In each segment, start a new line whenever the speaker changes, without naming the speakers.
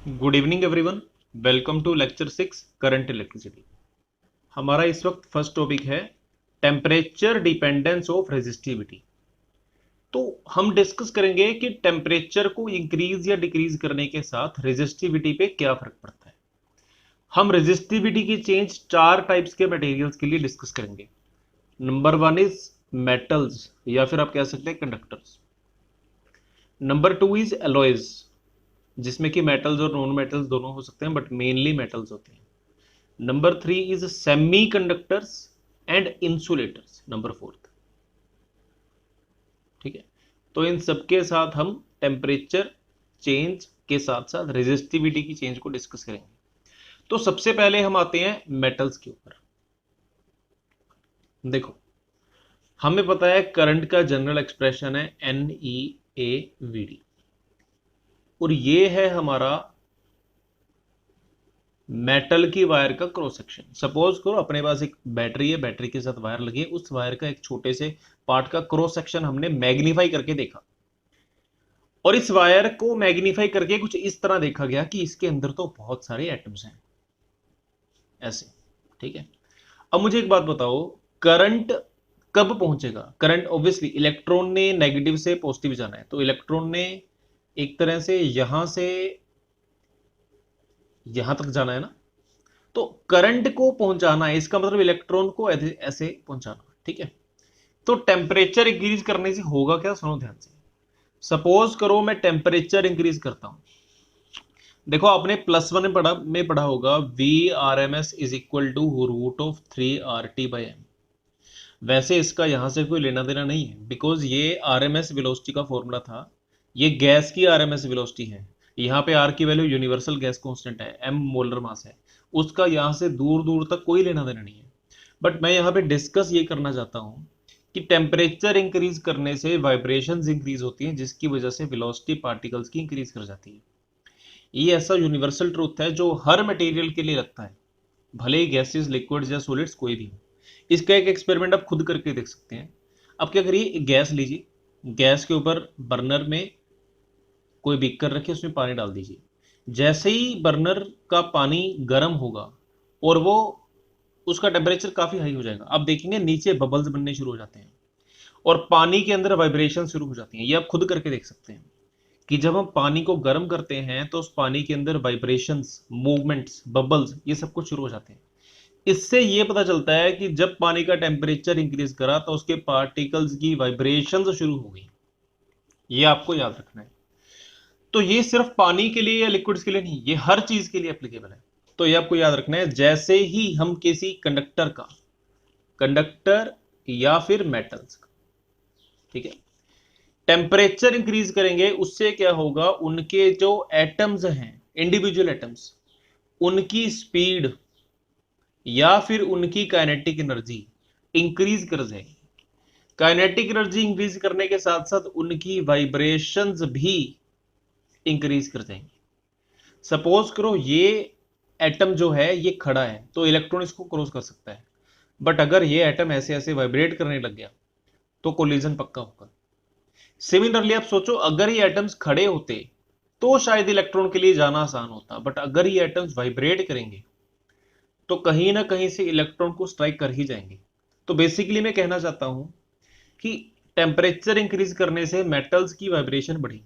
Good evening everyone. Welcome to lecture 6 current electricity. हमारा इस वक्त फर्स्ट टॉपिक है टेम्परेचर डिपेंडेंस ऑफ रेजिस्टिविटी। तो हम डिस्कस करेंगे कि टेम्परेचर को इंक्रीज या डिक्रीज करने के साथ रेजिस्टिविटी पे क्या फर्क पड़ता है। हम रेजिस्टिविटी की चेंज चार टाइप्स के मटेरियल्स के लिए डिस्कस करेंगे। नंबर वन इज मेटल्स या फिर आप कह सकते हैं conductors. Number two is alloys, जिसमें कि मेटल्स और नॉन मेटल्स दोनों हो सकते हैं बट मेनली मेटल्स होते हैं। Number three is semi conductors and insulators, number fourth. ठीक है, तो इन सबके साथ हम टेम्परेचर चेंज के साथ साथ रेजिस्टिविटी की चेंज को डिस्कस करेंगे। तो सबसे पहले हम आते हैं मेटल्स के ऊपर। देखो, हमें पता है करंट का जनरल एक्सप्रेशन है NEAVD, और ये है हमारा मेटल की वायर का क्रॉस सेक्शन। सपोज करो अपने पास एक बैटरी है, बैटरी के साथ वायर लगी है, उस वायर का एक छोटे से पार्ट का क्रॉस सेक्शन हमने मैग्नीफाई करके देखा, और इस वायर को मैग्नीफाई करके कुछ इस तरह देखा गया कि इसके अंदर तो बहुत सारे एटम्स हैं, ऐसे। ठीक है, अब मुझे एक बात बताओ, करंट कब पहुंचेगा? करंट ऑब्वियसली इलेक्ट्रॉन ने नेगेटिव से पॉजिटिव जाना है, तो इलेक्ट्रॉन ने एक तरह से यहां से यहां तक जाना है ना, तो करंट को पहुंचाना है, इसका मतलब इलेक्ट्रॉन को ऐसे ऐसे पहुंचाना। ठीक है, तो टेम्परेचर इंक्रीज करने से होगा क्या? सुनो ध्यान से। सपोज करो मैं टेम्परेचर इंक्रीज करता हूं। देखो, आपने प्लस 1 में पढ़ा होगा VRMS is equal to √3 RT/m। वैसे इसका यहां से कोई लेना देना नहीं है, बिकॉज ये RMS वेलोसिटी का फॉर्मूला था, ये गैस की RMS वेलोसिटी है। यहाँ पे R की वैल्यू यूनिवर्सल गैस कांस्टेंट है, M मोलर मास है, उसका यहाँ से दूर दूर तक कोई लेना देना नहीं है। बट मैं यहाँ पे डिस्कस ये करना चाहता हूँ कि टेम्परेचर इंक्रीज करने से वाइब्रेशंस इंक्रीज होती हैं, जिसकी वजह से वेलोसिटी पार्टिकल्स की इंक्रीज कर जाती है। ये ऐसा यूनिवर्सल ट्रूथ है जो हर मटेरियल के लिए लगता है, भले ही गैसेस, लिक्विड्स या सॉलिड्स कोई भी हो। इसका एक एक्सपेरिमेंट आप खुद करके देख सकते हैं। आप क्या करिए, गैस लीजिए, गैस के ऊपर बर्नर में कोई बीकर रखिए, उसमें पानी डाल दीजिए। जैसे ही बर्नर का पानी गर्म होगा और वो उसका टेम्परेचर काफी हाई हो जाएगा, आप देखेंगे नीचे बबल्स बनने शुरू हो जाते हैं और पानी के अंदर वाइब्रेशन शुरू हो जाती हैं। ये आप खुद करके देख सकते हैं कि जब हम पानी को गर्म करते हैं तो उस पानी के अंदर वाइब्रेशंस, मूवमेंट्स, बबल्स, ये सब कुछ शुरू हो जाते हैं। इससे ये पता चलता है कि जब पानी का टेम्परेचर इंक्रीज करा तो उसके पार्टिकल्स की वाइब्रेशंस शुरू हो गई। ये आपको याद रखना है। तो ये सिर्फ पानी के लिए या लिक्विड्स के लिए नहीं, ये हर चीज के लिए एप्लीकेबल है। तो ये आपको याद रखना है, जैसे ही हम किसी कंडक्टर या फिर मेटल्स का, ठीक है, टेम्परेचर इंक्रीज करेंगे, उससे क्या होगा, उनके जो एटम्स हैं, इंडिविजुअल एटम्स, उनकी स्पीड या फिर उनकी काइनेटिक एनर्जी इंक्रीज कर जाएगी। काइनेटिक एनर्जी इंक्रीज करने के साथ साथ उनकी वाइब्रेशंस भी इंक्रीज कर जाएंगे। सपोज करो ये एटम जो है ये खड़ा है, तो इलेक्ट्रॉन इसको क्रॉस कर सकता है, बट अगर ये एटम ऐसे ऐसे वाइब्रेट करने लग गया तो कोलिजन पक्का होगा। सिमिलरली आप सोचो, अगर ये एटम्स खड़े होते तो शायद इलेक्ट्रॉन के लिए जाना आसान होता, बट अगर ये एटम्स वाइब्रेट करेंगे तो कहीं ना कहीं से इलेक्ट्रॉन को स्ट्राइक कर ही जाएंगे। तो बेसिकली मैं कहना चाहता हूं कि टेम्परेचर इंक्रीज करने से मेटल्स की वाइब्रेशन बढ़ी,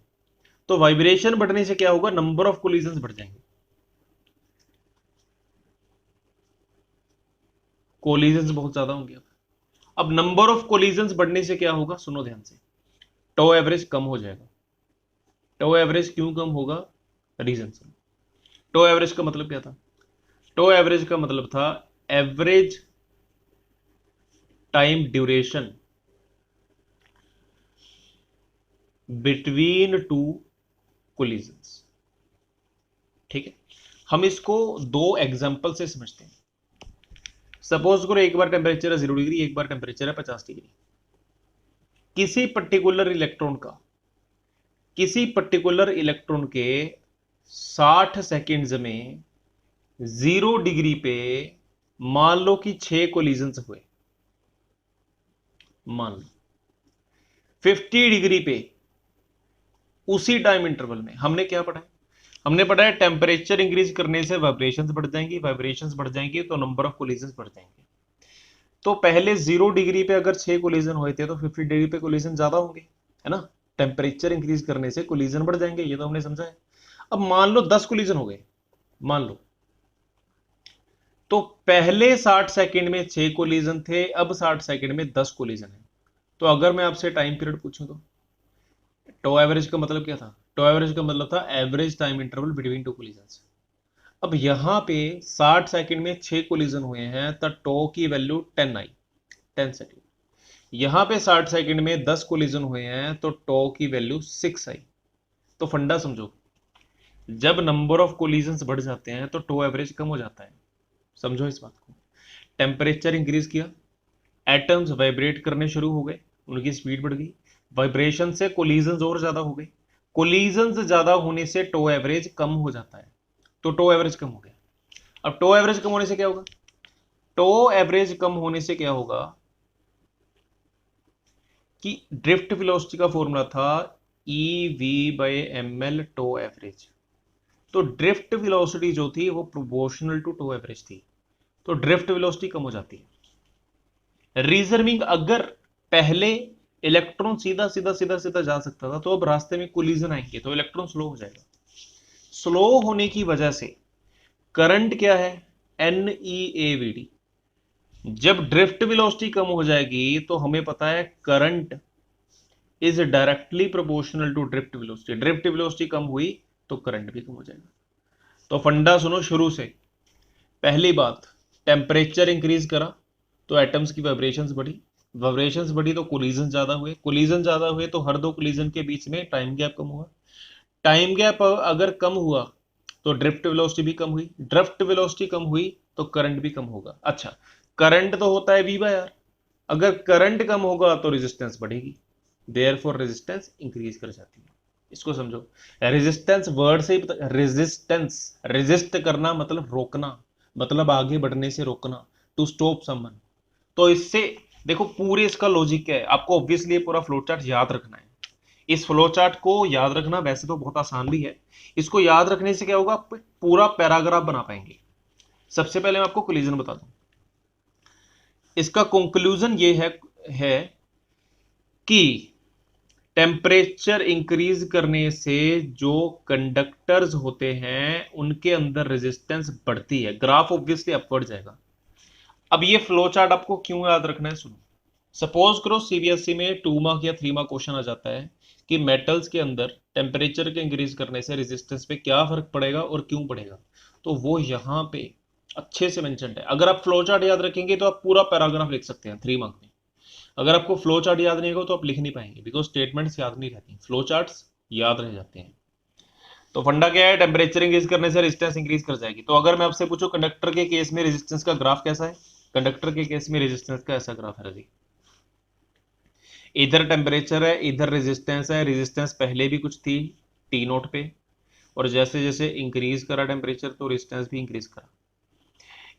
तो वाइब्रेशन बढ़ने से क्या होगा, नंबर ऑफ कोलिजन्स बढ़ जाएंगे, कोलिजन्स बहुत ज्यादा होंगे। अब नंबर ऑफ कोलिजन्स बढ़ने से क्या होगा, सुनो ध्यान से, टो एवरेज कम हो जाएगा। टो एवरेज क्यों कम होगा? रीजन सुनो। टो एवरेज का मतलब क्या था? टो एवरेज का मतलब था average time duration between two collisions. ठीक है, हम इसको दो एग्जांपल से समझते हैं। सपोज करो एक बार टेम्परेचर है 0 डिग्री, एक बार टेम्परेचर है 50 डिग्री। किसी पर्टिकुलर इलेक्ट्रॉन के 60 सेकेंड्स में 0 डिग्री पे मान लो कि 6 कोलिजन्स हुए। मान लो 50 डिग्री पे उसी टाइम इंटरवल में हमने क्या पढ़ा है? हमने पढ़ा है टेम्परेचर इंक्रीज करने से वाइब्रेशंस बढ़ जाएंगी, वाइब्रेशंस बढ़ जाएंगी तो नंबर ऑफ कोलिजन्स बढ़ जाएंगे। तो पहले 0 डिग्री पे अगर 6 कोलिजन हुए थे तो 50 डिग्री पे कोलिजन ज्यादा होंगे, है ना। टेम्परेचर इंक्रीज करने से कोलिजन बढ़ जाएंगे, ये तो हमने समझा है। अब मान लो 10 कोलिजन हो गए, मान लो, तो पहले 60 सेकंड में 6 कोलिजन थे, अब 60 सेकंड में 10 कोलिजन है। तो अगर मैं आपसे टाइम पीरियड पूछूं तो टो एवरेज का मतलब क्या था? टो एवरेज का मतलब था average time interval between two collisions. अब यहां पे 60 सेकंड में 6 कोलिजन हुए हैं तो टो की वैल्यू 10 आई, 10 सेकंड। यहां पे 60 सेकंड में 10 कोलिजन हुए हैं तो टो की वैल्यू 6 आई। तो फंडा समझो, जब नंबर ऑफ कोलिजन्स बढ़ जाते हैं तो टो एवरेज कम हो जाता है। समझो इस बात को। टेम्परेचर इंक्रीज किया, एटम्स वाइब्रेट करने शुरू हो गए, उनकी स्पीड बढ़ गई, वाइब्रेशन से कोलिजन्स और ज्यादा हो गए, कोलिजन्स ज्यादा होने से टो एवरेज कम हो जाता है, तो टो एवरेज कम हो गया। अब टो एवरेज कम होने से क्या होगा? टो एवरेज कम होने से क्या होगा कि ड्रिफ्ट वेलोसिटी का फॉर्मूला था EV/ml टो एवरेज। तो ड्रिफ्ट वेलोसिटी जो थी वो प्रोपोर्शनल टू टो एवरेज थी, तो ड्रिफ्ट वेलोसिटी कम हो जाती है। रिजर्विंग, अगर पहले इलेक्ट्रॉन सीधा सीधा सीधा सीधा जा सकता था तो अब रास्ते में कोलिजन आएंगे तो इलेक्ट्रॉन स्लो हो जाएगा। स्लो होने की वजह से करंट क्या है? NeAVD। जब ड्रिफ्ट वेलोसिटी कम हो जाएगी तो हमें पता है current is directly proportional to drift velocity. Drift velocity कम हुई तो करंट भी कम हो जाएगा। तो फंडा सुनो शुरू से। पहली बात, टेम्परेचर इंक्रीज करा तो एटम्स की वाइब्रेशंस बढ़ी, वाइब्रेशंस बढ़ी तो कोलिजन ज्यादा हुए, कोलिजन ज्यादा हुए तो हर दो कोलिजन के बीच में टाइम गैप कम हुआ, टाइम गैप अगर कम हुआ तो ड्रिफ्ट वेलोसिटी भी कम हुई, ड्रिफ्ट वेलोसिटी कम हुई तो करंट भी कम होगा। अच्छा, करंट तो होता है V/R, अगर करंट कम होगा तो रेजिस्टेंस बढ़ेगी, देयरफॉर रेजिस्टेंस इंक्रीज कर जाती है। इसको समझो। रेजिस्टेंस वर्ड से ही पता, रेजिस्टेंस, रेजिस्ट करना मतलब रोकना, मतलब आगे बढ़ने से रोकना, टू स्टॉप समवन। तो इससे देखो पूरे इसका लॉजिक क्या है, आपको ऑब्वियसली पूरा फ्लो चार्ट याद रखना है। इस फ्लो चार्ट को याद रखना वैसे तो बहुत आसान भी है, इसको याद रखने से क्या होगा, आप पूरा पैराग्राफ बना पाएंगे। सबसे पहले मैं आपको कोलिजन बता दूं। इसका कंक्लूजन ये है कि टेम्परेचर इंक्रीज करने से जो कंडक्टर्स होते हैं उनके अंदर रेजिस्टेंस बढ़ती है, ग्राफ ऑब्वियसली अपवर्ड जाएगा। अब ये फ्लो चार्ट आपको क्यों याद रखना है, सुनो। सपोज करो सीबीएसई में 2 मार्क या 3 मार्क क्वेश्चन आ जाता है कि मेटल्स के अंदर टेम्परेचर के इंक्रीज करने से रेजिस्टेंस पे क्या फर्क पड़ेगा और क्यों पड़ेगा, तो वो यहां पे अच्छे से मेंशन है। अगर आप फ्लो चार्ट याद रखेंगे तो आप पूरा पैराग्राफ लिख सकते हैं 3 मार्क में। अगर आपको फ्लो चार्ट याद नहीं होगा तो आप लिख नहीं पाएंगे, बिकॉज स्टेटमेंट्स याद नहीं रहती, फ्लो चार्ट्स याद रह जाते हैं। तो फंडा क्या है, टेम्परेचर इंक्रीज करने से रेजिस्टेंस इंक्रीज कर जाएगी। तो अगर मैं आपसे पूछूं कंडक्टर के केस में रेजिस्टेंस का ग्राफ कैसा है, कंडक्टर के केस में रेजिस्टेंस का ऐसा ग्राफ है जी। इधर टेम्परेचर है, इधर रेजिस्टेंस है, रेजिस्टेंस पहले भी कुछ थी T0 पे, और जैसे जैसे इंक्रीज करा टेम्परेचर तो रेजिस्टेंस भी इंक्रीज करा।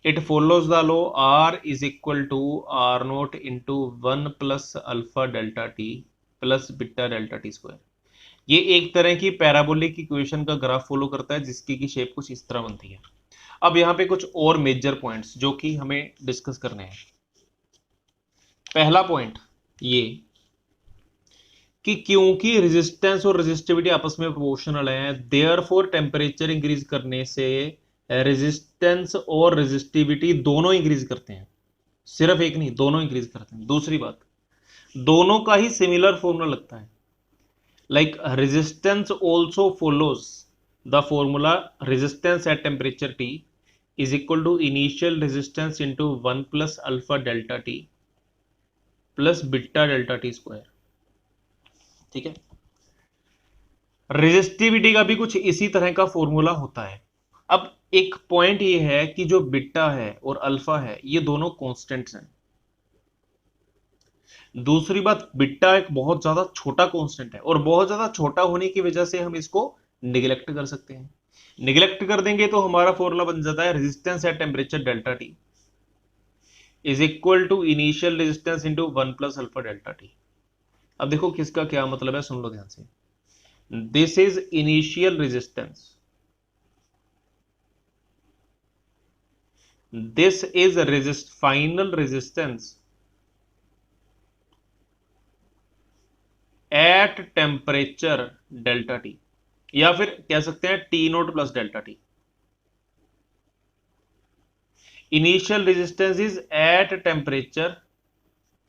It follows the law R is equal to R0 into 1 plus alpha delta T plus beta delta T square. ये एक तरह की पैराबोलिक इक्वेशन का ग्राफ फॉलो करता है जिसकी की शेप कुछ इस तरह बनती है। अब यहाँ पे कुछ और मेजर पॉइंट्स जो कि हमें डिस्कस करने हैं। पहला पॉइंट ये कि क्योंकि रेजिस्टेंस और रेजिस्टिविटी आपस में प्रोपोर्शनल है, देयरफॉर टेम्परेचर इंक्रीज करने से रेजिस्टेंस और रेजिस्टिविटी दोनों इंक्रीज करते हैं, सिर्फ एक नहीं, दोनों इंक्रीज करते हैं। दूसरी बात, दोनों का ही सिमिलर फॉर्मूला लगता है, like resistance also follows the formula resistance at temperature T is equal to initial resistance into 1 plus alpha delta T plus beta delta T square. ठीक है, रेजिस्टिविटी का भी कुछ इसी तरह का फॉर्मूला होता है। अब एक पॉइंट ये है कि जो बीटा है और अल्फा है ये दोनों कांस्टेंट्स हैं। दूसरी बात, बीटा एक बहुत ज्यादा छोटा कांस्टेंट है और बहुत ज्यादा छोटा होने की वजह से हम इसको निगलेक्ट कर सकते हैं। निगलेक्ट कर देंगे तो हमारा फॉर्मूला बन जाता है resistance at temperature delta T is equal to initial resistance into 1 plus alpha delta T. अब देखो किसका क्या मतलब है, सुन लो ध्यान से। This is initial resistance this is final resistance at temperature delta T, या फिर कह सकते हैं T naught plus delta T. Initial resistance is at temperature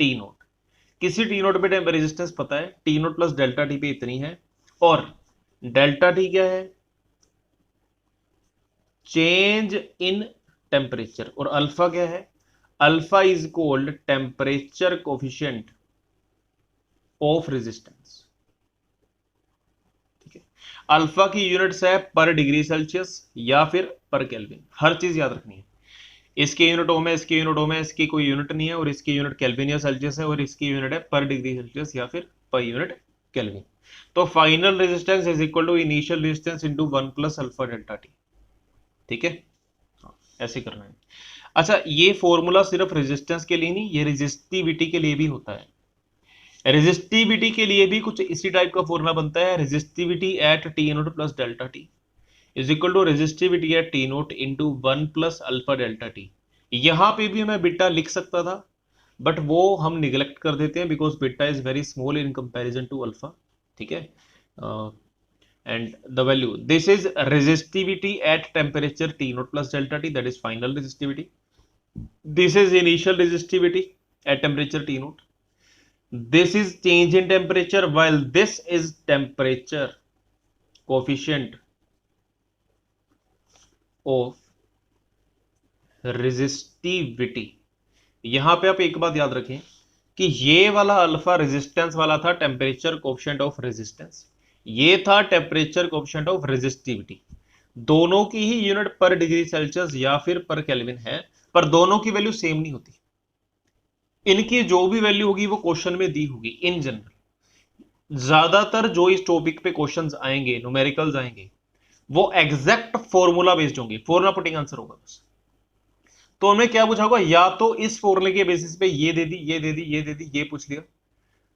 T note. किसी टी नोट पे रेजिस्टेंस पता है, T naught plus delta T पे इतनी है, और डेल्टा टी क्या है, चेंज इन टेम्परेचर, और अल्फा क्या है, alpha is called temperature coefficient of resistance. ठीक है, अल्फा की यूनिट्स है पर डिग्री सेल्सियस या फिर पर केल्विन, हर चीज याद रखनी है। इसके यूनिट ओम है, इसके यूनिट ओम है, इसकी कोई यूनिट नहीं है, और इसकी यूनिट केल्विन या सेल्सियस है, और इसकी यूनिट है पर डिग्री सेल्सियस या फिर पर यूनिट केल्विन। तो final resistance is equal to initial resistance into 1 plus alpha delta T. ठीक है, ऐसे करना है। अच्छा, ये फॉर्मूला सिर्फ रेजिस्टेंस के लिए नहीं, ये रेजिस्टिविटी के लिए भी होता है। रेजिस्टिविटी के लिए भी कुछ इसी टाइप का फॉर्मूला बनता है, resistivity at T naught plus delta T is equal to resistivity at T naught into 1 plus alpha delta T. यहां पे भी मैं बीटा लिख सकता था, बट वो हम निगलेक्ट कर देते हैं because beta is very small in comparison to alpha. ठीक है, and the value, this is resistivity at temperature T naught plus delta T, that is final resistivity. This is initial resistivity at temperature T naught. This is change in temperature, while this is temperature coefficient of resistivity. यहां पे आप एक बात याद रखें कि ये वाला अल्फा रेजिस्टेंस वाला था टेम्परेचर कोएफिशिएंट ऑफ रेजिस्टेंस, ये था टेम्परेचर कोएफिशिएंट ऑफ रेजिस्टिविटी। दोनों की ही यूनिट पर डिग्री सेल्सियस या फिर पर केल्विन है, पर दोनों की वैल्यू सेम नहीं होती। इनकी जो भी वैल्यू होगी वो क्वेश्चन में दी होगी इन जनरल। ज्यादातर जो इस टॉपिक पे क्वेश्चंस आएंगे, न्यूमेरिकल्स आएंगे, वो एग्जैक्ट फॉर्मूला बेस्ड होंगे, फॉर्मूला पुटिंग आंसर होगा बस। तो हमें क्या पूछा होगा, या तो इस फॉर्मूले के बेसिस पे ये दे दी, ये दे दी, ये दे दी, ये पूछ लिया,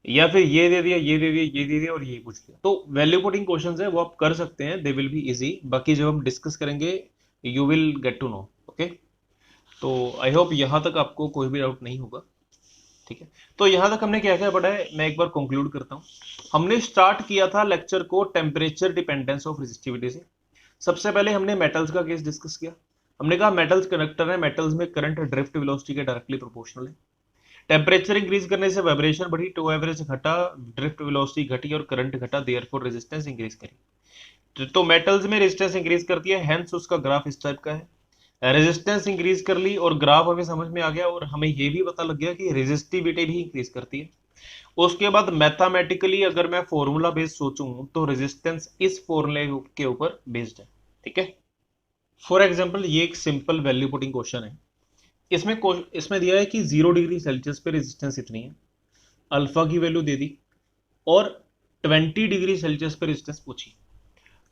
या फिर ये दे दिया, ये दे दिया, ये दे दिया, और ये पूछ लिया। तो वैल्यू पुटिंग क्वेश्चंस है वो आप कर सकते हैं, दे विल बी इजी। बाकी जब हम डिस्कस करेंगे you will get to know. Okay, तो आई होप यहां तक आपको कोई भी डाउट नहीं होगा। ठीक है, तो यहां तक हमने क्या क्या पढ़ा है, मैं एक बार कंक्लूड करता हूं। हमने स्टार्ट किया था लेक्चर को टेम्परेचर डिपेंडेंस ऑफ रेजिस्टिविटी से। सबसे पहले हमने मेटल्स का केस डिस्कस किया। हमने कहा मेटल्स कंडक्टर है, मेटल्स में करंट ड्रिफ्ट वेलोसिटी के डायरेक्टली प्रोपोर्शनल है। टेम्परेचर इंक्रीज करने से वाइब्रेशन बढ़ी, टू एवरेज घटा, ड्रिफ्ट वेलोसिटी घटी और करंट घटा, देयरफॉर रेजिस्टेंस इंक्रीज करी। तो मेटल्स में रेजिस्टेंस इंक्रीज करती है, हेंस उसका ग्राफ इस टाइप का है। रेजिस्टेंस इंक्रीज कर ली और ग्राफ हमें समझ में आ गया, और हमें ये भी पता लग गया कि रेजिस्टिविटी भी इंक्रीज करती है। उसके बाद मैथमेटिकली अगर मैं फॉर्मूला बेस्ड सोचूं तो रेजिस्टेंस इस फॉर्मूले के ऊपर बेस्ड है। ठीक है, फॉर एग्जांपल ये एक सिंपल वैल्यू पुटिंग क्वेश्चन है। इसमें दिया है कि 0 डिग्री सेल्सियस पे रेजिस्टेंस इतनी है, अल्फा की वैल्यू दे दी, और 20 डिग्री सेल्सियस पे रेजिस्टेंस पूछी।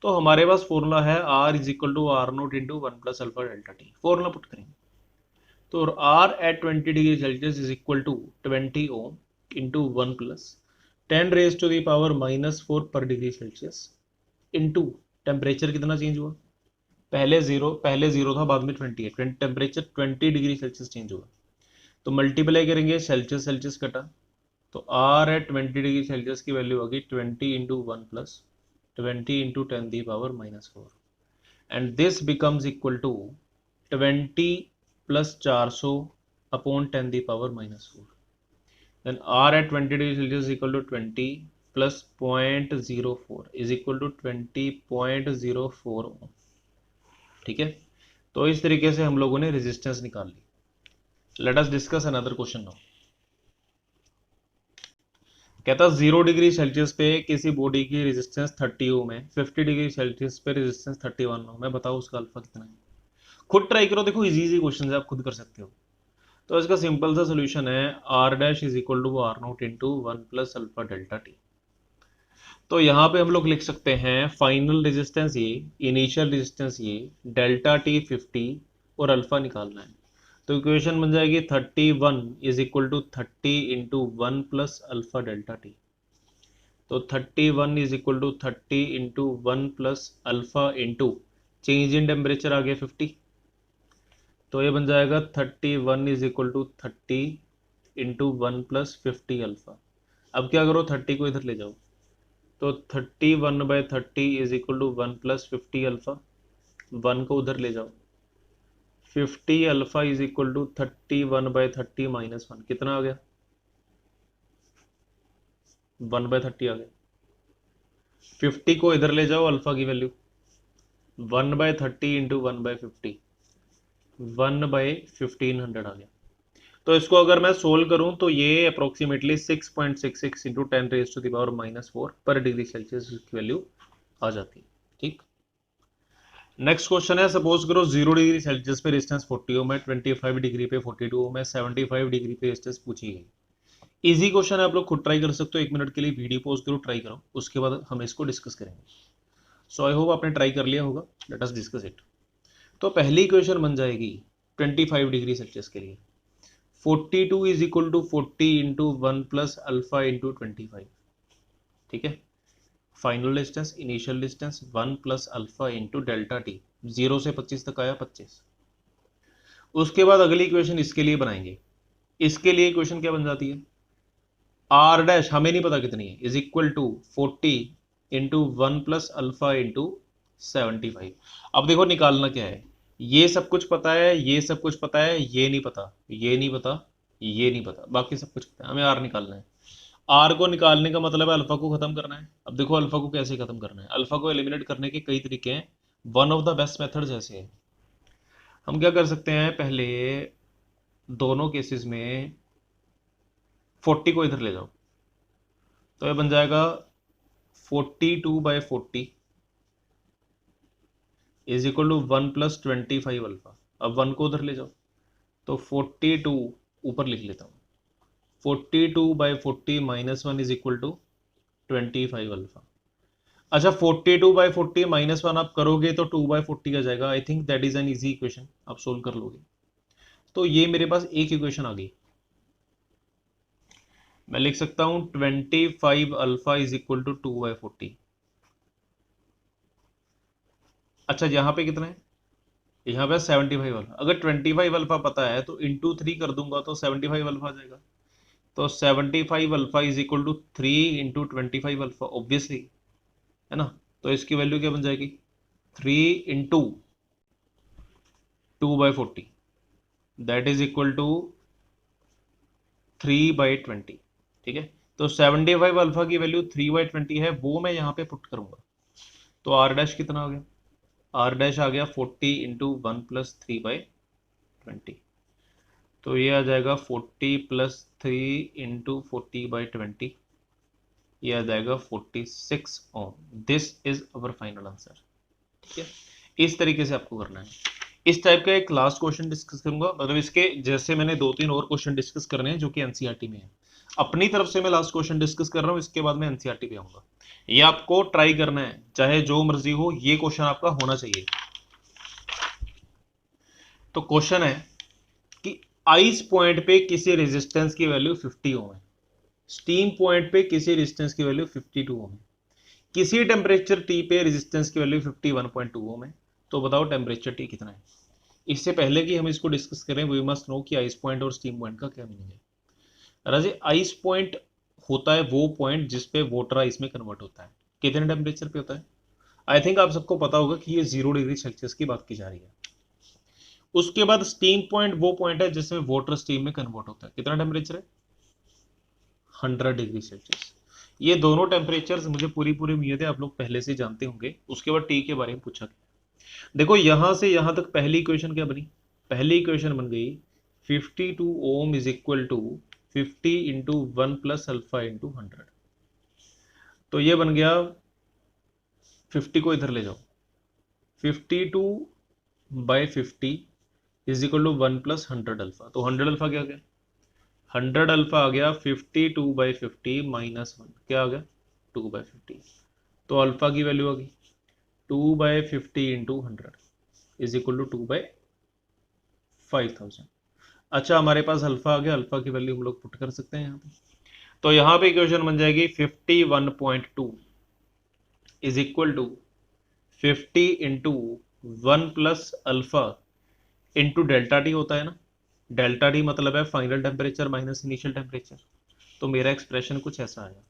तो हमारे पास फॉर्मूला है R is equal to R naught into 1 plus alpha delta T. Formula put करेंगे तो R at 20 degree Celsius is equal to 20 ohm into 1 plus 10 raise to the power -4 per degree Celsius into temperature कितना change हुआ, पहले zero था, बाद में 20 है, temperature 20 degree Celsius change हुआ। तो मल्टीप्लाई करेंगे, सेल्सियस सेल्सियस कटा, तो R एट 20 डिग्री सेल्सियस की वैल्यू होगी 20 into 1 plus 20 into 10 the power -4, and this becomes equal to 20 plus 400 upon 10 the power -4। Then R at 20 degree Celsius equal to 20 plus 0.04 is equal to 20.04 ohm. ठीक है, तो इस तरीके से हम लोगों ने रेजिस्टेंस निकाल ली। Let us discuss another question now. कहता 0 डिग्री सेल्सियस पे किसी बॉडी की रेजिस्टेंस 30 ओम है, 50 डिग्री सेल्सियस पे रेजिस्टेंस 31 ओम है, बताओ उसका अल्फा कितना है। खुद ट्राई करो, देखो इजी इजी क्वेश्चन है, आप खुद कर सकते हो। तो इसका सिंपल सा सोल्यूशन है R dash is equal to R naught into 1 plus alpha delta T. तो यहाँ पे हम लोग लिख सकते हैं फाइनल रेजिस्टेंस ये, इनिशियल रेजिस्टेंस ये, डेल्टा टी 50 और अल्फा निकालना है। तो इक्वेशन बन जाएगी 31 is equal to 30 into 1 plus alpha delta T. तो 31 is equal to 30 into 1 plus alpha into change in temperature आ गया 50, तो ये बन जाएगा 31 is equal to 30 into 1 plus 50 alpha. अब क्या करो, 30 को इधर ले जाओ, तो 31/30 is equal to 1 plus 50 alpha. 1 को उधर ले जाओ, 50 alpha is equal to 31/30 minus 1, कितना आ गया? 1/30 आ गया। 50 को इधर ले जाओ, अल्फा की वैल्यू 1/30 इंटू 1/50, 1/1500 आ गया। तो इसको अगर मैं सोल्व करूं तो ये अप्रोक्सीमेटली 6.66 इंटू 10⁻⁻⁴ पर डिग्री सेल्सियस की वैल्यू आ जाती है। ठीक, नेक्स्ट क्वेश्चन है, सपोज करो 0 डिग्री सेल्सियस पे रेजिस्टेंस 40 ओम है, 25 डिग्री पे 42 ओम है, 75 डिग्री पे रेजिस्टेंस पूछी गई। इजी क्वेश्चन है, आप लोग खुद ट्राई कर सकते हो। 1 मिनट के लिए वीडियो पॉज करो, ट्राई करो, उसके बाद हम इसको डिस्कस करेंगे। सो आई होप आपने ट्राई कर लिया होगा। Late us discuss it. तो पहली इक्वेशन बन जाएगी 25 डिग्री सेल्सियस के लिए 42 is equal to 40 into 1 plus alpha into 25। ठीक है, final distance, initial distance 1 plus alpha into delta T, 0 से 25 तक आया 25। उसके बाद अगली इक्वेशन इसके लिए बनाएंगे। इसके लिए इक्वेशन क्या बन जाती है, आर डैश हमें नहीं पता कितनी है, is equal to 40 into 1 plus alpha into 75। अब देखो निकालना क्या है, ये सब कुछ पता है, ये सब कुछ पता है, ये नहीं पता, ये नहीं पता, ये नहीं पता, बाकी सब कुछ पता है। हमें आर निकालना है। आर को निकालने का मतलब है अल्फा को खत्म करना है। अब देखो अल्फा को कैसे खत्म करना है, अल्फा को एलिमिनेट करने के कई तरीके हैं। One of the best methods ऐसे है, हम क्या कर सकते हैं, पहले दोनों केसेस में 40 को इधर ले जाओ, तो ये बन जाएगा 42/40 is equal to 1 plus 25 alpha. अब 1 को उधर ले जाओ, तो 42 ऊपर लिख लेता हूँ, 42/40 minus 1 is equal to 25 alpha. अच्छा, 42/40 माइनस 1 आप करोगे तो 2/40 आ जाएगा। I think that is an easy equation, आप सोल्व कर लोगे। तो ये मेरे पास एक इक्वेशन आ गई। मैं लिख सकता हूं 25 अल्फा इज इक्वल टू 2/40। अच्छा, यहां पे कितना है, यहाँ पे 75 अल्फा। अगर 25 अल्फा पता है तो इंटू 3 कर दूंगा तो 75 अल्फा आ जाएगा। तो 75 alpha is equal to 3 into 25 alpha, obviously, है ना। तो इसकी वैल्यू क्या बन जाएगी, 3 into 2/40, that is equal to 3/20। ठीक है, तो 75 अल्फा की वैल्यू 3/20 है, वो मैं यहाँ पे पुट करूंगा। तो आर डैश कितना आ गया, आर डैश आ गया 40 इंटू 1 प्लस 3/20। तो ये आ जाएगा 40 प्लस 3 इंटू 40/20, ये आ जाएगा 46 ohm. This is our final answer. ठीक है, इस तरीके से आपको करना है। इस टाइप का एक लास्ट क्वेश्चन डिस्कस करूंगा, मतलब इसके जैसे मैंने 2-3 और क्वेश्चन डिस्कस करने हैं जो कि एनसीईआरटी में है। अपनी तरफ से मैं लास्ट क्वेश्चन डिस्कस कर रहा हूं, इसके बाद मैं एनसीईआरटी पे आऊंगा। ये आपको ट्राई करना है, चाहे जो मर्जी हो, ये क्वेश्चन आपका होना चाहिए। तो क्वेश्चन है कि आइस पॉइंट पे किसी रेजिस्टेंस की वैल्यू 50 ओम है, स्टीम पॉइंट पे किसी रेजिस्टेंस की वैल्यू 52 ओम है, किसी टेम्परेचर टी पे रेजिस्टेंस की वैल्यू 51.2 ओम है। तो बताओ टेम्परेचर टी कितना है। इससे पहले कि हम इसको डिस्कस करें, वी मस्ट नो कि आइस पॉइंट और स्टीम पॉइंट का क्या मीनिंग है। राजे, आइस पॉइंट होता है वो पॉइंट जिसपे वाटर आइस में कन्वर्ट होता है। कितने टेम्परेचर पे होता है, आई थिंक आप सबको पता होगा कि ये 0 डिग्री सेल्सियस की बात की जा रही है। उसके बाद स्टीम पॉइंट वो पॉइंट है जिसमें वाटर स्टीम में कन्वर्ट होता है। कितना टेम्परेचर है, 100 डिग्री सेल्सियस। ये दोनों टेम्परेचर मुझे पूरी उम्मीद है आप लोग पहले से जानते होंगे। उसके बाद टी के बारे में पूछा गया। देखो यहां से यहां तक पहली इक्वेशन क्या बनी, पहली इक्वेशन बन गई 52 ohm is equal to 50 into 1 plus alpha into 100। तो ये बन गया, 50 को इधर ले जाओ, 52/50 is equal to 1 plus 100 alpha. तो 100 अल्फा क्या आ गया, 100 अल्फा आ गया 52/50 माइनस 1, क्या आ गया 2/50। तो अल्फा की वैल्यू आ गई 2/50 इंटू 100 इज इक्वल टू 2/5000। अच्छा, हमारे पास अल्फा आ गया, अल्फा की वैल्यू हम लोग पुट कर सकते हैं यहाँ पे। तो यहाँ पे इक्वेशन बन जाएगी 51.2 is equal to 50 into 1 plus alpha into delta T होता है ना, डेल्टा टी मतलब है final temperature minus initial temperature. तो मेरा एक्सप्रेशन कुछ ऐसा आया।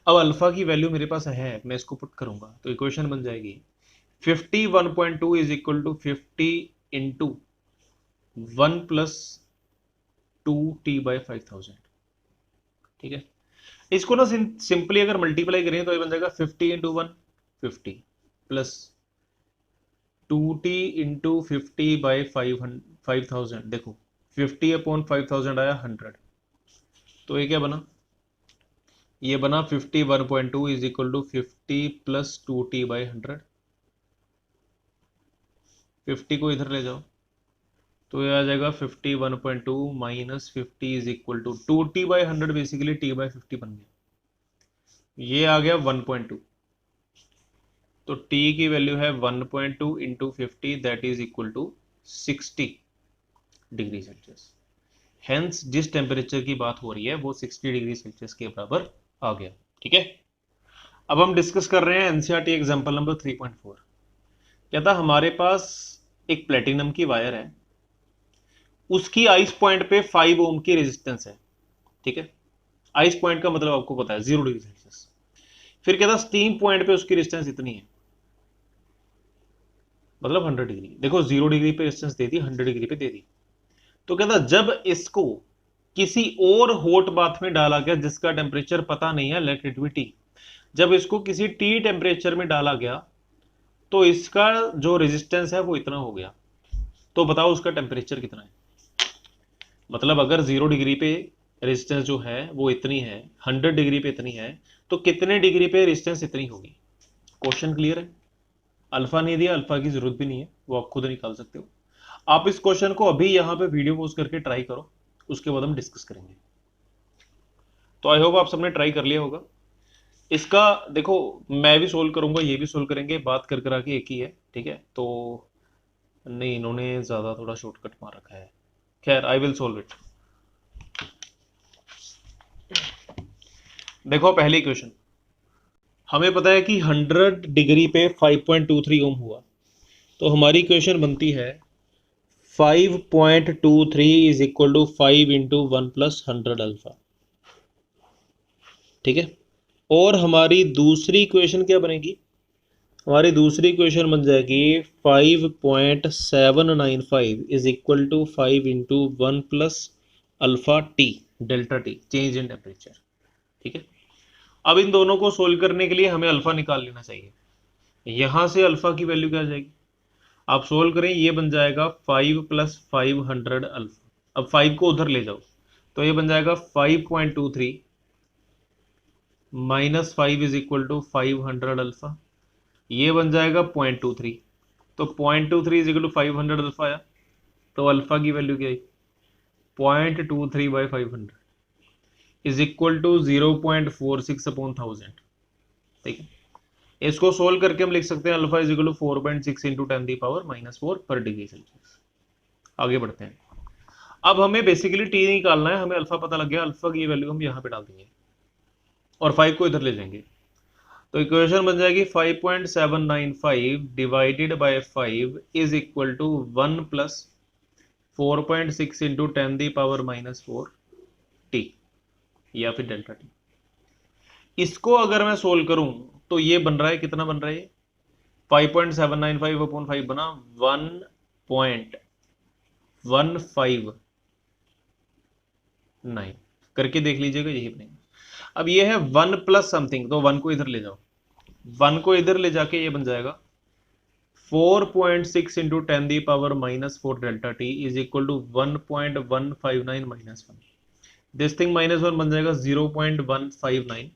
अब अल्फा की वैल्यू मेरे पास है, मैं इसको पुट करूंगा तो इक्वेशन बन जाएगी 51.2 is equal to 50 into 1 plus 2t/5000। ठीक है, इसको ना सिंपली अगर मल्टीप्लाई करें तो ये बन जाएगा 50 इंटू 1 50 प्लस 2t इंटू 50/5000। देखो 50/5000 आया 100, तो ये क्या बना, ये बना 51.2 is equal to 50 plus 2t/100। 50 को इधर ले जाओ तो ये आ जाएगा 51.2 minus 50 is equal to 2t/100, basically t/50 बन गया। ये आ गया 1.2, तो t की वैल्यू है 1.2 into 50, that is equal to 60 degree Celsius. Hence जिस टेम्परेचर की बात हो रही है वो 60 डिग्री सेल्सियस के बराबर आ गया। ठीक है, अब हम डिस्कस कर रहे हैं एनसीईआरटी एग्जांपल नंबर 3.4। क्या था, हमारे पास एक प्लेटिनम की वायर है, उसकी आइस पॉइंट पे 5 ओम की रेजिस्टेंस है। ठीक है, आइस पॉइंट का मतलब आपको पता है 0 डिग्री सेल्सियस। फिर क्या था, स्टीम पॉइंट पे उसकी रेजिस्टेंस इतनी है, मतलब 100 डिग्री। देखो 0 डिग्री पे रेजिस्टेंस दे दी, 100 डिग्री पे दे दी। तो क्या था, जब इसको किसी और हॉट बाथ में डाला गया जिसका टेम्परेचर पता नहीं है, लेट इट बी टी, जब इसको किसी टी टेम्परेचर में डाला गया तो इसका जो रेजिस्टेंस है वो इतना हो गया। तो बताओ उसका टेम्परेचर कितना है। मतलब अगर 0 डिग्री पे रेजिस्टेंस जो है वो इतनी है, 100 डिग्री पे इतनी है, तो कितने डिग्री पे रेजिस्टेंस इतनी होगी। क्वेश्चन क्लियर है। अल्फा नहीं दिया, अल्फा की जरूरत भी नहीं है, वो आप खुद निकाल सकते हो। आप इस क्वेश्चन को अभी यहां पे वीडियो पोस्ट करके ट्राई करो, उसके बाद हम डिस्कस करेंगे। तो आई होप आप सबने ट्राई कर लिया होगा इसका। देखो मैं भी सोल्व करूंगा, ये भी सोल्व करेंगे, बात कर कर आके एक ही है। ठीक है, तो नहीं, इन्होंने ज्यादा थोड़ा शॉर्टकट मार रखा है। खैर आई विल सोल्व इट। देखो पहली क्वेश्चन, हमें पता है कि 100 डिग्री पे 5.23 ओम हुआ, तो हमारी क्वेश्चन बनती है 5.23 is equal to 5 into 1 plus 100 alpha. ठीक है, और हमारी दूसरी क्वेश्चन क्या बनेगी, हमारी दूसरी क्वेश्चन बन जाएगी 5.795 is equal to 5 into 1 plus alpha T, delta T, change in temperature. ठीक है, अब इन दोनों को सोल्व करने के लिए हमें अल्फा निकाल लेना चाहिए। यहां से अल्फा की वैल्यू क्या आ जाएगी, आप सोल्व करें, ये बन जाएगा 5 प्लस 500 अल्फा। अब 5 को उधर ले जाओ तो ये बन जाएगा 5.23 minus 5 is equal to 500 alpha, ये बन जाएगा 0.23। तो 0.23 इज इक्वल टू 500 अल्फा आया, तो अल्फा की वैल्यू क्या है, 0.23/500 इज इक्वल टू 0.46/1000। ठीक है, इसको सोल्व करके हम लिख सकते हैं alpha is equal to 4.6 into 10⁻⁻4 per degree Celsius. आगे बढ़ते हैं। अब हमें बेसिकली टी निकालना है, हमें अल्फा पता लग गया, अल्फा की वैल्यू हम यहाँ पे डाल देंगे और 5 को इधर ले जाएंगे। तो इक्वेशन बन जाएगी 5.795 divided by 5 is equal to 1 plus 4.6 into 10⁻⁻4 T, या फिर डेल्टा टी। इसको अगर मैं सोल्व करूं तो ये बन रहा है, कितना बन रहा है, 5.795 अपॉन 5 बना 1.159, करके देख लीजिएगा, यही बनेगा। अब ये है 1 प्लस समथिंग, तो 1 को इधर ले जाओ, 1 को इधर ले जाके ये बन जाएगा 4.6 into 10⁻⁻4 delta T is equal to 1.159 minus 1, this thing minus 1 बन जाएगा 0.159।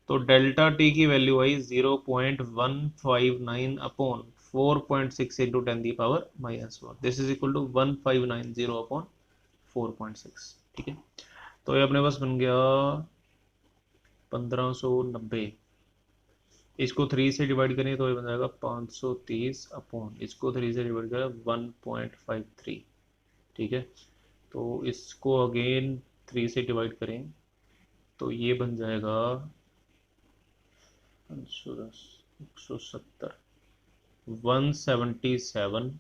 तो डेल्टा टी की वैल्यू आई 0.159 upon 4.6 into 10⁻⁻4, this is equal to 1590 upon 4.6। ठीक है, तो ये अपने पास बन गया 1590। इसको 3 से डिवाइड करें तो ये बन जाएगा 530 अपॉन, इसको 3 से डिवाइड करें 1.53। ठीक है, तो इसको अगेन 3 से डिवाइड करें तो ये बन जाएगा 510, 170, 177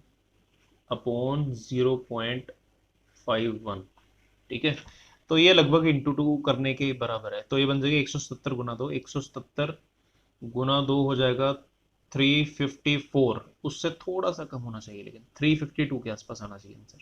अपॉन 0.51, ठीक है। तो ये लगभग इंटू 2 करने के बराबर है, तो ये बन जाएगा 177 गुना 2, 177 गुना 2 हो जाएगा 354, उससे थोड़ा सा कम होना चाहिए, लेकिन 352 के आसपास आना चाहिए आंसर।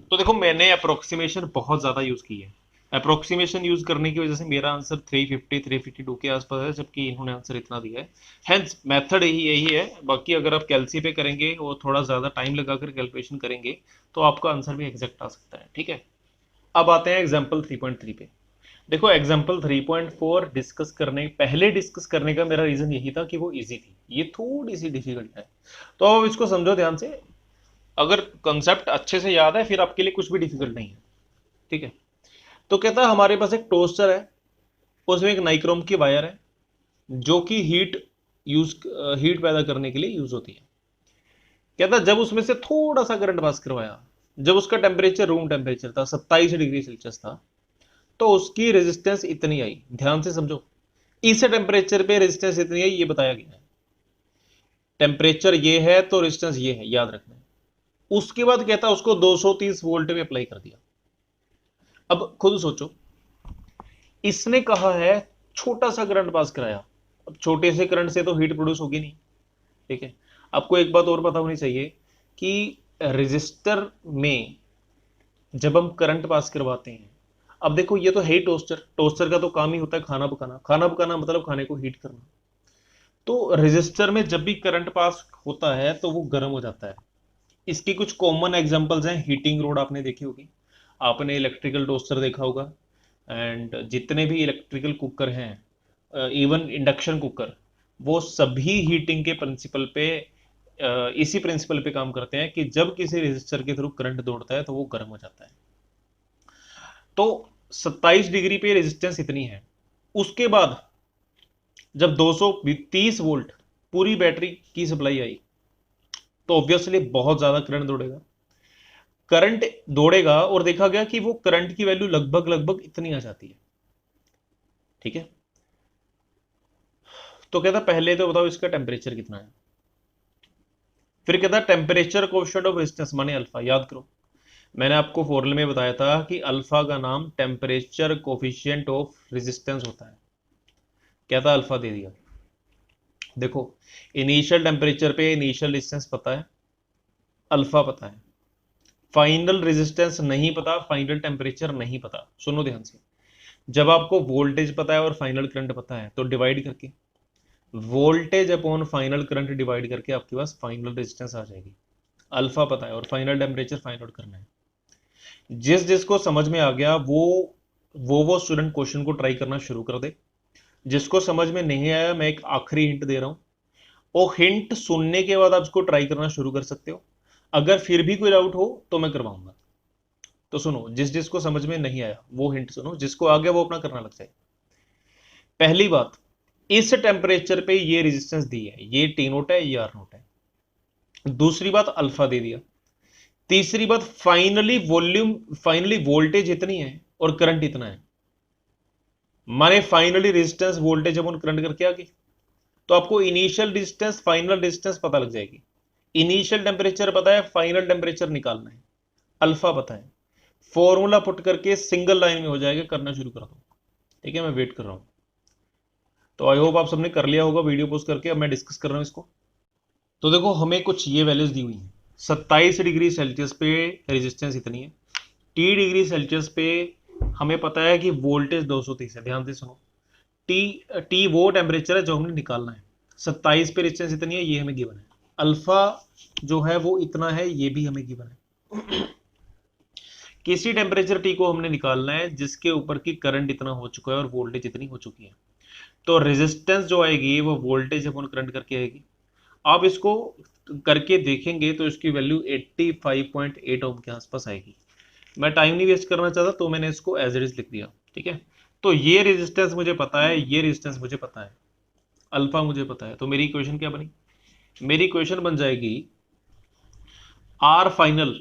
तो देखो मैंने अप्रोक्सीमेशन बहुत ज्यादा यूज की है, अप्रोक्सीमेशन यूज करने की वजह से मेरा आंसर 350 352 के आसपास है, जबकि इन्होंने आंसर इतना दिया है। हेंस मेथड यही है। बाकी अगर आप कैलसी पे करेंगे और थोड़ा ज्यादा टाइम लगाकर कैलकुलेशन करेंगे तो आपका आंसर भी एग्जैक्ट आ सकता है, ठीक है। अब आते हैं एग्जाम्पल 3.3 पे। देखो एग्जाम्पल 3.4 डिस्कस करने का मेरा रीजन यही था कि वो इजी थी, ये थोड़ी सी डिफिकल्ट है। तो अब इसको समझो ध्यान से, अगर कंसेप्ट अच्छे से याद है फिर आपके लिए कुछ भी डिफिकल्ट नहीं है, ठीक है। तो कहता है हमारे पास एक टोस्टर है, उसमें एक नाइक्रोम की वायर है जो कि हीट पैदा करने के लिए यूज होती है। कहता जब उसमें से थोड़ा सा करंट पास करवाया, जब उसका टेम्परेचर रूम टेम्परेचर था 27 डिग्री सेल्सियस था, तो उसकी रेजिस्टेंस इतनी आई। ध्यान से समझो, इस टेम्परेचर पे रेजिस्टेंस इतनी आई, ये बताया गया है। टेम्परेचर ये है तो रेजिस्टेंस ये है, याद रखना है। उसके बाद कहता उसको 230 वोल्ट में अप्लाई कर दिया। अब खुद सोचो, इसने कहा है छोटा सा करंट पास कराया, अब छोटे से करंट से तो हीट प्रोड्यूस होगी नहीं, ठीक है। आपको एक बात और पता होनी चाहिए कि रेजिस्टर में जब हम करंट पास करवाते हैं, अब देखो ये तो है ही टोस्टर, टोस्टर का तो काम ही होता है खाना पकाना, खाना पकाना मतलब खाने को हीट करना। तो रेजिस्टर में जब भी करंट पास होता है तो वो गर्म हो जाता है। इसकी कुछ कॉमन एग्जांपल्स हैं, हीटिंग रोड आपने देखी होगी, आपने इलेक्ट्रिकल टोस्टर देखा होगा, एंड जितने भी इलेक्ट्रिकल कुकर हैं, इवन इंडक्शन कुकर, वो सभी हीटिंग के प्रिंसिपल पे इसी प्रिंसिपल पे काम करते हैं कि जब किसी रेजिस्टर के थ्रू करंट दौड़ता है तो वो गर्म हो जाता है। तो 27 डिग्री पे रेजिस्टेंस इतनी है। उसके बाद जब 230 वोल्ट पूरी बैटरी की सप्लाई आई, तो ऑब्वियसली बहुत ज्यादा करंट दौड़ेगा। करंट दौड़ेगा और देखा गया कि वो करंट की वैल्यू लगभग लगभग इतनी आ जाती है, ठीक है। तो कहता पहले तो बताओ इसका टेम्परेचर कितना है, फिर कहता टेम्परेचर कोएफिशिएंट ऑफ रेजिस्टेंस माने अल्फा। याद करो मैंने आपको फॉर्मूले में बताया था कि अल्फा का नाम टेम्परेचर कोएफिशिएंट ऑफ रेजिस्टेंस होता है। क्या था, अल्फा दे दिया। देखो इनिशियल टेम्परेचर पे इनिशियल रेजिस्टेंस पता है, अल्फा पता है, फाइनल रेजिस्टेंस नहीं पता, फाइनल टेम्परेचर नहीं पता। सुनो ध्यान से, जब आपको वोल्टेज पता है और फाइनल करंट पता है तो डिवाइड करके voltage upon final current divide करके आपके पास फाइनल रेजिस्टेंस आ जाएगी। अल्फा पता है और फाइनल टेम्परेचर फाइंड आउट करना है। जिसको समझ में आ गया वो स्टूडेंट क्वेश्चन को ट्राई करना शुरू कर दे। जिसको समझ में नहीं आया मैं एक आखिरी हिंट दे रहा हूं, वो हिंट सुनने के बाद आप इसको ट्राई करना शुरू कर सकते हो। अगर फिर भी कोई डाउट हो तो मैं करवाऊंगा। तो सुनो, जिसको समझ में नहीं आया वो हिंट सुनो, जिसको आ गया वो अपना करना लग जाए। पहली बात, इस टेम्परेचर पे ये रेजिस्टेंस दी है, ये टी नोट है, ये आर नोट है। दूसरी बात अल्फा दे दिया। तीसरी बात फाइनली वोल्टेज इतनी है और करंट इतना है, माने फाइनली रेजिस्टेंस वोल्टेज अपन करंट करके आ गई। तो आपको इनिशियल रेजिस्टेंस फाइनल रेजिस्टेंस पता लग जाएगी। इनिशियल टेम्परेचर पता है, फाइनल टेम्परेचर निकालना है, अल्फा पता है, फॉर्मूला पुट करके सिंगल लाइन में हो जाएगा, करना शुरू कर दो, ठीक है। मैं वेट कर रहा हूं। तो आई होप आप सबने कर लिया होगा वीडियो पोस्ट करके। अब मैं डिस्कस कर रहा हूं इसको। तो देखो हमें कुछ ये वैल्यूज दी हुई हैं। 27 डिग्री सेल्सियस पे रेजिस्टेंस इतनी है, टी डिग्री सेल्सियस पे हमें पता है कि वोल्टेज 230 है। ध्यान से सुनो, टी टी वो टेम्परेचर है जो हमने निकालना है। 27 पे रेजिस्टेंस इतनी है, ये हमें गिवन है। अल्फा जो है वो इतना है, ये भी हमें गिवन है। किसी टेम्परेचर टी को हमने निकालना है जिसके ऊपर की करंट इतना हो चुका है और वोल्टेज इतनी हो चुकी है। तो रेजिस्टेंस जो आएगी वो वोल्टेज अपन करंट करके आएगी। आप इसको करके देखेंगे तो इसकी वैल्यू 85.8 ओम के आसपास आएगी। मैं टाइम नहीं वेस्ट करना चाहता तो मैंने इसको एज इट इज लिख दिया, ठीक है। तो ये रेजिस्टेंस मुझे पता है, ये रेजिस्टेंस मुझे पता है, अल्फा मुझे पता है। तो मेरी इक्वेशन क्या बनी, मेरी इक्वेशन बन जाएगी R final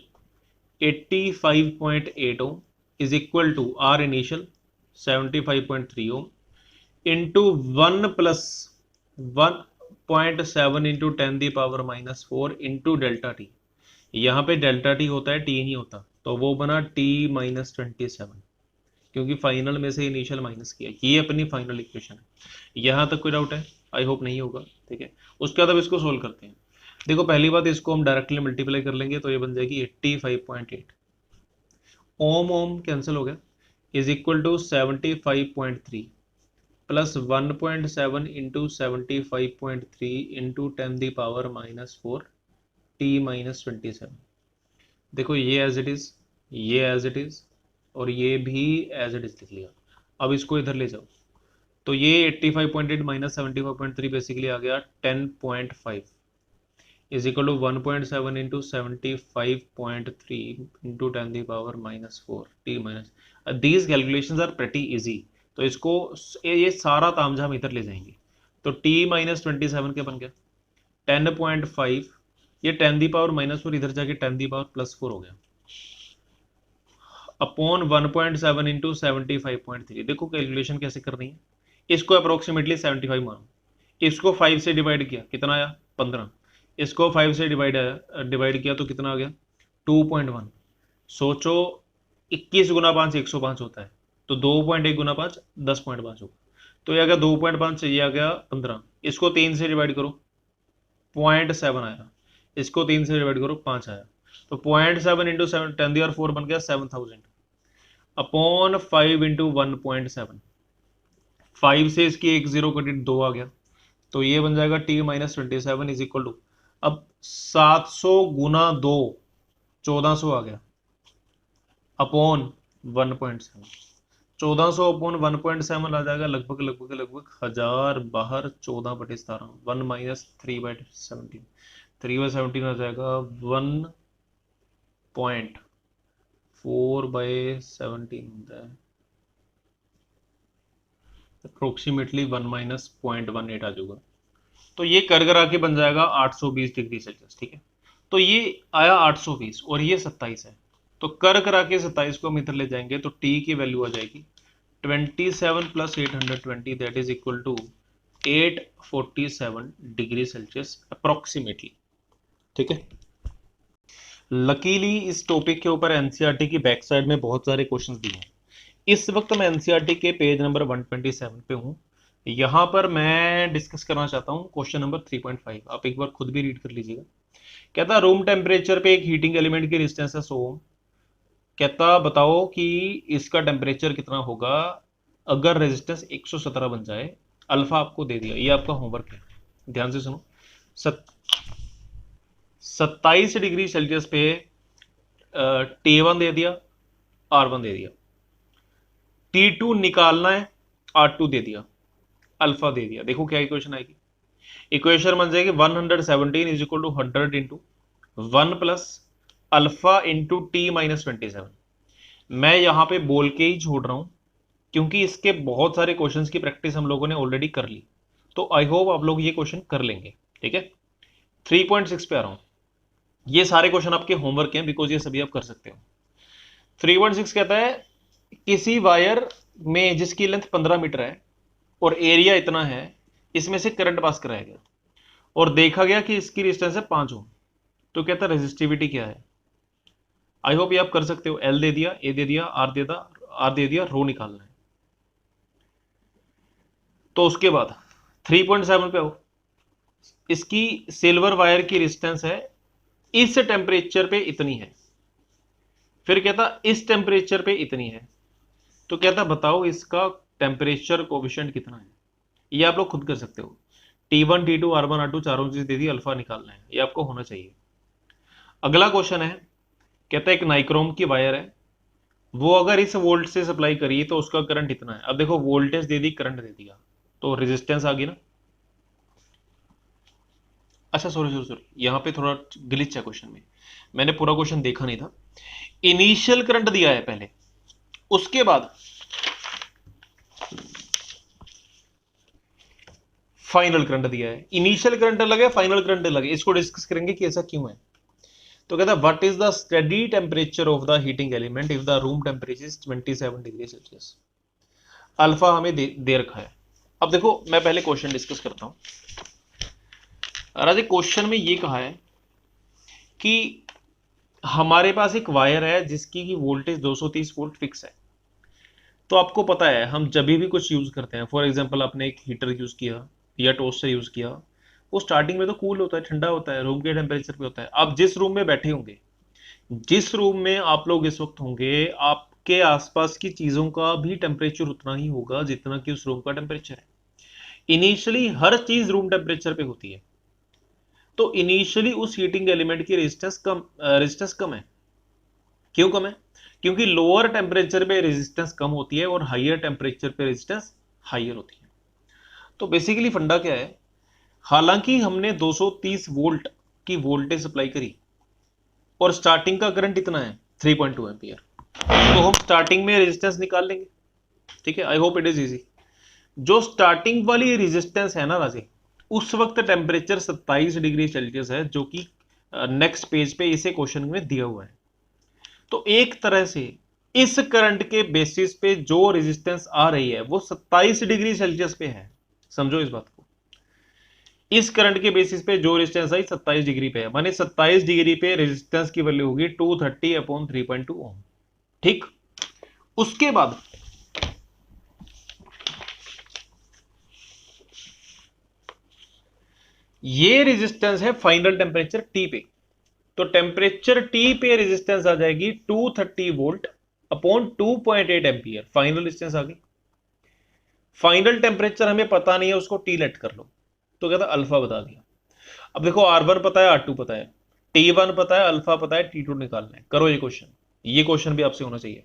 85.8 ohm is equal to R initial 75.3 ohm into 1 + 1 0.7 into 10⁻⁻4 into delta T. यहाँ पे डेल्टा टी होता है, टी नहीं होता, तो वो बना t-27, क्योंकि फाइनल में से इनिशियल माइनस किया। ये अपनी फाइनल इक्वेशन है। यहाँ तक कोई डाउट है? आई होप नहीं होगा, ठीक है। उसके बाद अब इसको सोल्व करते हैं। देखो पहली बात, इसको हम डायरेक्टली मल्टीप्लाई कर लेंगे तो ये बन जाएगी 85.8। ओम ओम कैंसिल हो गया, is equal to 75.3 plus 1.7 into 75.3 into 10⁻⁻4 t-27। देखो ये एज इट इज, ये एज इट इज, और ये भी एज इट इज लिख लिया। अब इसको इधर ले जाओ, तो ये 85.8 माइनस 75.3 बेसिकली आ गया 10.5 is equal to 1.7 into 75.3 into 10⁻⁻4 t minus. These calculations are pretty easy, तो इसको ये सारा तामझाम इधर ले जाएंगे। तो t-27 के बन गया 10.5, ये 10⁻⁻4 इधर जाके 10⁻+4 हो गया, अपॉन 1.7 इंटू 75.3। देखो कैलकुलेशन कैसे करनी है, इसको अप्रोक्सीमेटली 75 मानो, इसको 5 से डिवाइड किया, कितना आया 15, इसको 5 से डिवाइड किया तो कितना आ गया 2.1। सोचो 21 गुना 5 105 होता है, तो 2.1 गुना 5 10.5 होगा, तो ये आ गया 2.5 से ये आ गया 15, इसको 3 से डिवाइड करो 0.7 आया, इसको 3 से डिवाइड करो 5 आया, तो 0.7 इंटू 10⁻⁴ बन गया 7000 अपॉन 5 इंटू 1.7। 5 से इसकी एक जीरो कटेड 2 आ गया, तो ये बन जाएगा t-27 इज इक्वल टू, अब 700 गुना 2 1400 आ गया, अपॉन 1.7। 1400 अपॉन 1.7 आ जाएगा लगभग 1000 बाहर 14/17, 1 माइनस 3/17, 3/17 आ जाएगा 1.4/17 होता है, अप्रोक्सीमेटली 1 माइनस 0.18 आ जाएगा। तो ये कर आके बन जाएगा 820 डिग्री सेल्सियस, ठीक है। तो ये आया 820 और ये 27 है, तो कर आके 27 को हम इधर ले जाएंगे तो t की वैल्यू आ जाएगी 27 plus 820 that is equal to 847 degree Celsius approximately, ठीक है। लकीली इस टॉपिक के ऊपर एनसीईआरटी की बैक साइड में बहुत सारे क्वेश्चंस दिए हैं। इस वक्त मैं एनसीईआरटी के पेज नंबर 127 पे हूँ। यहां पर मैं डिस्कस करना चाहता हूं क्वेश्चन नंबर 3.5, आप एक बार खुद भी रीड कर लीजिएगा। कहता रूम टेम्परेचर पे एक हीटिंग एलिमेंट की रेजिस्टेंस है 100 ओम। कहता बताओ कि इसका टेम्परेचर कितना होगा अगर रेजिस्टेंस 117 बन जाए। अल्फा आपको दे दिया, ये आपका होमवर्क है, ध्यान से सुनो। 27 डिग्री सेल्सियस पे T1 दे दिया, R1 दे दिया, T2 निकालना है, R2 दे दिया, अल्फा दे दिया। देखो क्या इक्वेशन आएगी, इक्वेशन बन जाएगी 117 is equal to 100 into 1 plus alpha into t-27। मैं यहां पे बोल के ही छोड़ रहा हूं क्योंकि इसके बहुत सारे क्वेश्चंस की प्रैक्टिस हम लोगों ने ऑलरेडी कर ली, तो आई होप आप लोग ये क्वेश्चन कर लेंगे, ठीक है। 3.6 पे आ रहा हूं, ये सारे क्वेश्चन आपके होमवर्क हैं बिकॉज ये सभी आप कर सकते हो। 3.6 कहता है किसी वायर में जिसकी लेंथ 15 मीटर है और एरिया इतना है, इसमें से करंट पास कराया गया और देखा गया कि इसकी रेजिस्टेंस है 5 ओम, तो कहता है रेजिस्टिविटी क्या है। आई होप ये आप कर सकते हो। एल दे दिया, ए दे दिया, आर दे दिया, रो निकालना है। तो उसके बाद 3.7 पे आओ, इसकी सिल्वर वायर की रेजिस्टेंस है इस टेम्परेचर पे इतनी है, फिर कहता इस टेम्परेचर पे इतनी है, तो कहता बताओ इसका टेम्परेचर कोएफिशिएंट कितना है। ये आप लोग खुद कर सकते हो। T1 T2 R1 R2 चारों चीज दे दी, अल्फा निकालना है, ये आपको होना चाहिए। अगला क्वेश्चन है, कहता है एक नाइक्रोम की वायर है, वो अगर इस वोल्ट से सप्लाई करिए तो उसका करंट इतना है। अब देखो वोल्टेज दे दी, करंट दे दिया, तो रेजिस्टेंस आ गई ना। अच्छा सॉरी, यहां पे थोड़ा ग्लिच है क्वेश्चन में, मैंने पूरा क्वेश्चन देखा नहीं था। इनिशियल करंट दिया है पहले, उसके बाद फाइनल करंट दिया है। इनिशियल करंट अलग है, फाइनल करंट अलग है, इसको डिस्कस करेंगे कि ऐसा क्यों है। तो कहता है what is the steady temperature of the heating element if the room temperature is 27 degree Celsius. Alpha हमें दे रखा है। अब देखो मैं पहले क्वेश्चन डिस्कस करता हूं। राजे क्वेश्चन में ये कहा है कि हमारे पास एक वायर है जिसकी की वोल्टेज 230 वोल्ट फिक्स है। तो आपको पता है हम जब भी कुछ यूज करते हैं, फॉर एग्जांपल आपने एक हीटर यूज किया या टोस्टर यूज किया, वो स्टार्टिंग में तो कूल होता है, ठंडा होता है, रूम के टेम्परेचर पे होता है। आप जिस रूम में बैठे होंगे, जिस रूम में आप लोग इस वक्त होंगे, आपके आसपास की चीजों का भी टेम्परेचर उतना ही होगा जितना कि उस रूम का टेम्परेचर है। इनिशियली हर चीज रूम टेम्परेचर पे होती है, तो इनिशियली उस हीटिंग एलिमेंट की रेजिस्टेंस कम है। क्यों कम है? क्योंकि लोअर टेम्परेचर पे रेजिस्टेंस कम होती है और हाईयर टेम्परेचर पे रेजिस्टेंस हाईयर होती है। तो बेसिकली फंडा क्या है, हालांकि हमने 230 वोल्ट की वोल्टेज सप्लाई करी और स्टार्टिंग का करंट इतना है 3.2 एम्पियर, तो हम स्टार्टिंग में रेजिस्टेंस निकाल लेंगे। ठीक है, I hope it is easy. जो स्टार्टिंग वाली रेजिस्टेंस है ना राजे, उस वक्त टेम्परेचर 27 डिग्री सेल्सियस है, जो कि नेक्स्ट पेज पे इसे क्वेश्चन में दिया हुआ है। तो एक तरह से इस करंट के बेसिस पे जो रेजिस्टेंस आ रही है वो 27 डिग्री सेल्सियस पे है। समझो इस बात को, इस करंट के बेसिस पे जो रेजिस्टेंस आई 27 डिग्री पे है, माने 27 डिग्री पे रेजिस्टेंस की वैल्यू होगी 230/3.2 ओम। ठीक, उसके बाद ये रेजिस्टेंस है फाइनल टेम्परेचर टी पे। तो टेम्परेचर टी पे रेजिस्टेंस आ जाएगी 230 volt upon 2.8 ampere, final resistance आ गई। फाइनल टेम्परेचर हमें पता नहीं है, उसको टी लेट कर लो, तो कहता अल्फा बता दिया। अब देखो R1 पता है, R2 पता है, T1 पता है, अल्फा पता है, T2 निकालना है। करो ये क्वेश्चन भी आपसे होना चाहिए।